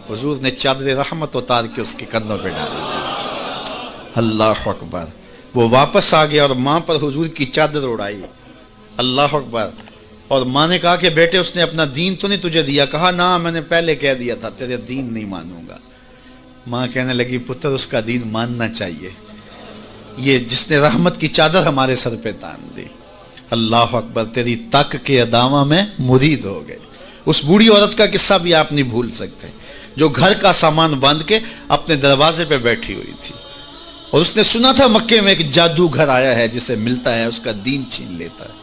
حضور نے چادر رحمت اتار کے اس کے کندھوں پہ ڈالی۔ اللہ اکبر۔ وہ واپس آ گیا اور ماں پر حضور کی چادر اڑائی۔ اللہ اکبر۔ اور ماں نے کہا کہ بیٹے اس نے اپنا دین تو نہیں تجھے دیا؟ کہا نہ، میں نے پہلے کہہ دیا تھا تیرے دین نہیں مانوں گا۔ ماں کہنے لگی پتر اس کا دین ماننا چاہیے، یہ جس نے رحمت کی چادر ہمارے سر پہ تان دی۔ اللہ اکبر۔ تیری تک کے ادامہ میں مرید ہو گئے۔ اس بوڑھی عورت کا قصہ بھی آپ نہیں بھول سکتے، جو گھر کا سامان باندھ کے اپنے دروازے پہ بیٹھی ہوئی تھی، اور اس نے سنا تھا مکے میں ایک جادوگر آیا ہے جسے ملتا ہے اس کا دین چھین لیتا ہے۔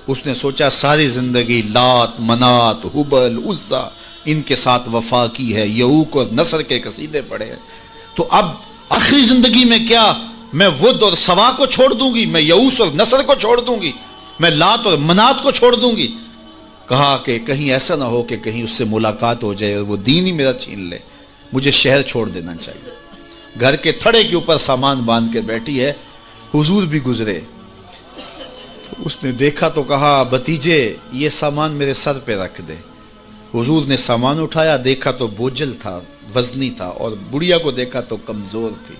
اس نے سوچا ساری زندگی لات، منات، حبل، عزا ان کے ساتھ وفا کی ہے، یعوق اور نصر کے قصیدے پڑھے ہیں، تو اب آخری زندگی میں کیا میں ود اور سوا کو چھوڑ دوں گی، میں یعوس اور نصر کو چھوڑ دوں گی، میں لات اور منات کو چھوڑ دوں گی؟ کہا کہ کہیں ایسا نہ ہو کہ کہیں اس سے ملاقات ہو جائے اور وہ دین ہی میرا چھین لے، مجھے شہر چھوڑ دینا چاہیے۔ گھر کے تھڑے کے اوپر سامان باندھ کے بیٹھی ہے، حضور بھی گزرے، اس نے دیکھا تو کہا بھتیجے یہ سامان میرے سر پہ رکھ دے۔ حضور نے سامان اٹھایا، دیکھا تو بوجھل تھا، وزنی تھا، اور بڑھیا کو دیکھا تو کمزور تھی،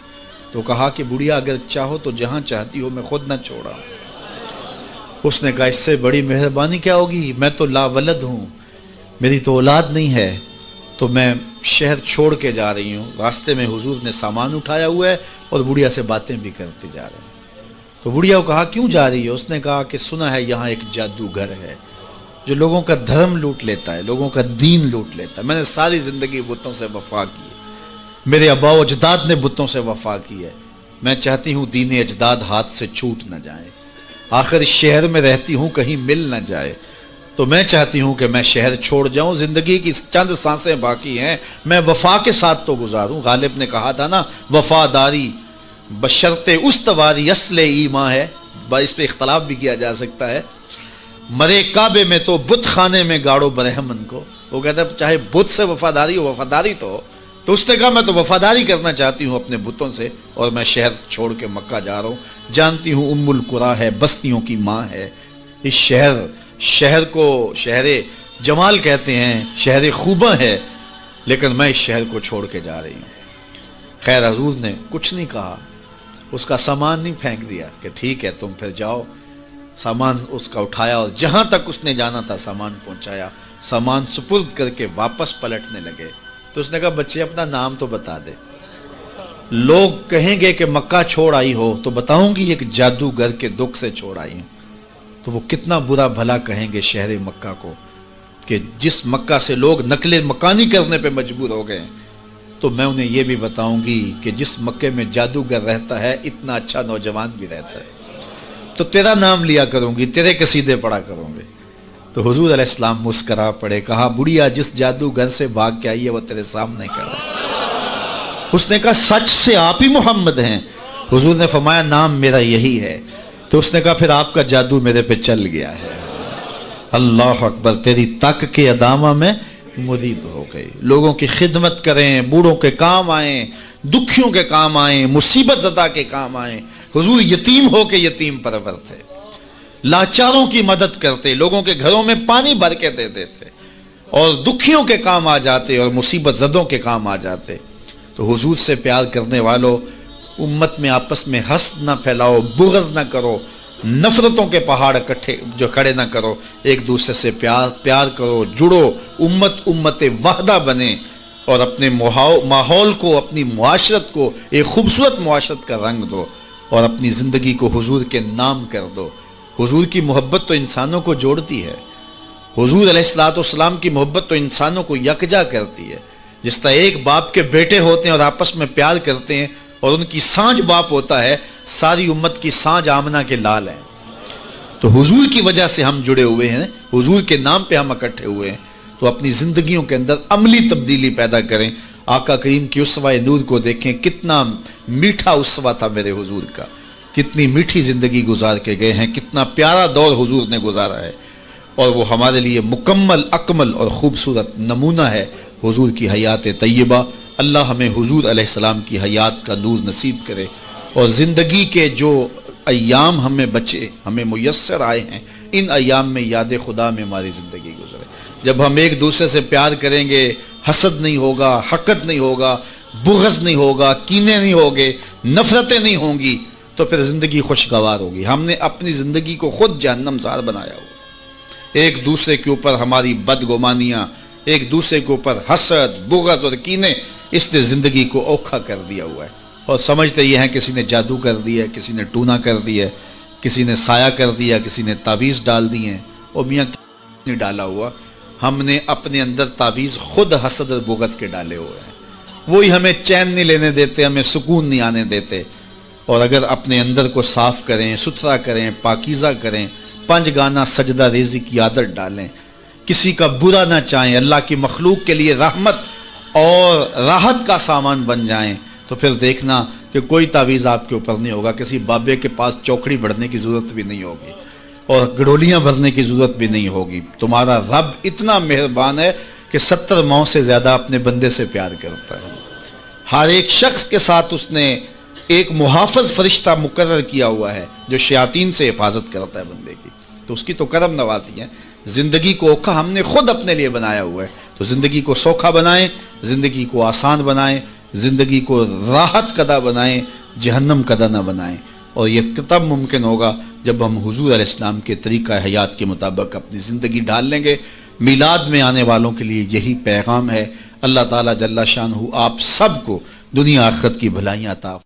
تو کہا کہ بڑھیا اگر چاہو تو جہاں چاہتی ہو میں خود نہ چھوڑا۔ اس نے کہا اس سے بڑی مہربانی کیا ہوگی، میں تو لا ولد ہوں، میری تو اولاد نہیں ہے، تو میں شہر چھوڑ کے جا رہی ہوں۔ راستے میں حضور نے سامان اٹھایا ہوا ہے اور بڑھیا سے باتیں بھی کرتے جا رہے ہیں۔ تو بڑھیا کو کہا کیوں جا رہی ہے؟ اس نے کہا کہ سنا ہے یہاں ایک جادوگر ہے جو لوگوں کا دھرم لوٹ لیتا ہے، لوگوں کا دین لوٹ لیتا ہے۔ میں نے ساری زندگی بتوں سے وفا کی ہے، میرے آبا و اجداد نے بتوں سے وفا کی ہے، میں چاہتی ہوں دین اجداد ہاتھ سے چھوٹ نہ جائے، آخر اس شہر میں رہتی ہوں کہیں مل نہ جائے، تو میں چاہتی ہوں کہ میں شہر چھوڑ جاؤں، زندگی کی چند سانسیں باقی ہیں، میں وفا کے ساتھ تو گزاروں۔ غالب نے کہا تھا نا وفاداری بشرط استواری اصل ایمان ہے، اس پہ اختلاف بھی کیا جا سکتا ہے۔ مرے کعبے میں تو بت خانے میں گاڑو برہمن کو، وہ کہتا ہے چاہے بت سے وفاداری ہو، وفاداری تو اس نے کہا میں تو وفاداری کرنا چاہتی ہوں اپنے بتوں سے، اور میں شہر چھوڑ کے مکہ جا رہا ہوں، جانتی ہوں ام القریٰ ہے، بستیوں کی ماں ہے، اس شہر کو شہر جمال کہتے ہیں، شہر خوباں ہے، لیکن میں اس شہر کو چھوڑ کے جا رہی ہوں۔ خیر حضور نے کچھ نہیں کہا، اس کا سامان نہیں پھینک دیا کہ ٹھیک ہے تم پھر جاؤ، سامان اس کا اٹھایا اور جہاں تک اس نے جانا تھا سامان پہنچایا، سامان سپرد کر کے واپس پلٹنے لگے تو اس نے کہا بچے اپنا نام تو بتا دے، لوگ کہیں گے کہ مکہ چھوڑ آئی ہو تو بتاؤں گی ایک جادوگر کے دکھ سے چھوڑ آئی ہوں، تو وہ کتنا برا بھلا کہیں گے شہر مکہ کو کہ جس مکہ سے لوگ نقل مکانی کرنے پہ مجبور ہو گئے، تو میں انہیں یہ بھی بتاؤں گی کہ جس مکے میں جادوگر رہتا ہے اتنا اچھا نوجوان بھی رہتا ہے، تو تیرا نام لیا کروں گی، تیرے قصیدے پڑھا کروں گے۔ تو حضور علیہ السلام مسکرا پڑے، کہا بڑھیا جس جادوگر سے بھاگ کے آئی ہے وہ تیرے سامنے کھڑا ہے۔ اس نے کہا سچ سے آپ ہی محمد ہیں؟ حضور نے فرمایا نام میرا یہی ہے۔ تو اس نے کہا پھر آپ کا جادو میرے پہ چل گیا ہے۔ اللہ اکبر، تیری تک کے ادامہ میں مرید ہو گئی، لوگوں کی خدمت کریں، بوڑھوں کے کام آئیں، دکھیوں کے کام آئیں، مصیبت زدہ کے کام آئیں۔ حضور یتیم ہو کے یتیم پرور تھے، لاچاروں کی مدد کرتے، لوگوں کے گھروں میں پانی بھر کے دے دیتے، اور دکھیوں کے کام آ جاتے اور مصیبت زدوں کے کام آ جاتے۔ تو حضور سے پیار کرنے والوں، امت میں آپس میں حسد نہ پھیلاؤ، بغض نہ کرو، نفرتوں کے پہاڑ اکٹھے جو کھڑے نہ کرو، ایک دوسرے سے پیار کرو، جڑو، امت وحدہ بنے، اور اپنے ماحول کو، اپنی معاشرت کو ایک خوبصورت معاشرت کا رنگ دو، اور اپنی زندگی کو حضور کے نام کر دو۔ حضور کی محبت تو انسانوں کو جوڑتی ہے، حضور علیہ السلام کی محبت تو انسانوں کو یکجا کرتی ہے۔ جس طرح ایک باپ کے بیٹے ہوتے ہیں اور آپس میں پیار کرتے ہیں، اور ان کی سانج باپ ہوتا ہے، ساری امت کی سانج آمنہ کے لال ہیں۔ تو حضور کی وجہ سے ہم جڑے ہوئے ہیں، حضور کے نام پہ ہم اکٹھے ہوئے ہیں، تو اپنی زندگیوں کے اندر عملی تبدیلی پیدا کریں۔ آقا کریم کی اسوہ نور کو دیکھیں، کتنا میٹھا اسوہ تھا میرے حضور کا، کتنی میٹھی زندگی گزار کے گئے ہیں، کتنا پیارا دور حضور نے گزارا ہے، اور وہ ہمارے لیے مکمل، اکمل اور خوبصورت نمونہ ہے حضور کی حیات طیبہ۔ اللہ ہمیں حضور علیہ السلام کی حیات کا نور نصیب کرے، اور زندگی کے جو ایام ہمیں بچے، ہمیں میسر آئے ہیں، ان ایام میں یاد خدا میں ہماری زندگی گزرے۔ جب ہم ایک دوسرے سے پیار کریں گے، حسد نہیں ہوگا، حقد نہیں ہوگا، بغض نہیں ہوگا، کینے نہیں ہوگے، نفرتیں نہیں ہوں گی، تو پھر زندگی خوشگوار ہوگی۔ ہم نے اپنی زندگی کو خود جہنم زار بنایا ہوا، ایک دوسرے کے اوپر ہماری بدگمانیاں، ایک دوسرے کے اوپر حسد، بغض اور کینے، اس نے زندگی کو اوکھا کر دیا ہوا ہے، اور سمجھتے یہ ہیں کسی نے جادو کر دیا ہے، کسی نے ٹونا کر دیا ہے، کسی نے سایہ کر دیا، کسی نے تعویذ ڈال دی ہیں۔ اور میاں نہیں ڈالا ہوا، ہم نے اپنے اندر تعویذ خود حسد اور بغض کے ڈالے ہوئے ہیں، وہی ہمیں چین نہیں لینے دیتے، ہمیں سکون نہیں آنے دیتے۔ اور اگر اپنے اندر کو صاف کریں، ستھرا کریں، پاکیزہ کریں، 5 گانا سجدہ ریزی کی عادت ڈالیں، کسی کا برا نہ چاہیں، اللہ کی مخلوق کے لیے رحمت اور راحت کا سامان بن جائیں، تو پھر دیکھنا کہ کوئی تعویذ آپ کے اوپر نہیں ہوگا، کسی بابے کے پاس چوکڑی بڑھنے کی ضرورت بھی نہیں ہوگی، اور گڑولیاں بھرنے کی ضرورت بھی نہیں ہوگی۔ تمہارا رب اتنا مہربان ہے کہ 70 ماؤں سے زیادہ اپنے بندے سے پیار کرتا ہے، ہر ایک شخص کے ساتھ اس نے ایک محافظ فرشتہ مقرر کیا ہوا ہے جو شیاطین سے حفاظت کرتا ہے بندے کی، تو اس کی تو کرم نوازی ہے۔ زندگی کو اوکھا ہم نے خود اپنے لیے بنایا ہوا ہے، تو زندگی کو سوکھا بنائیں، زندگی کو آسان بنائیں، زندگی کو راحت قدا بنائیں، جہنم قدا نہ بنائیں۔ اور یہ تب ممکن ہوگا جب ہم حضور علیہ السلام کے طریقہ حیات کے مطابق اپنی زندگی ڈال لیں گے۔ میلاد میں آنے والوں کے لیے یہی پیغام ہے۔ اللہ تعالیٰ جل شانہ آپ سب کو دنیا آخرت کی بھلائیاں عطا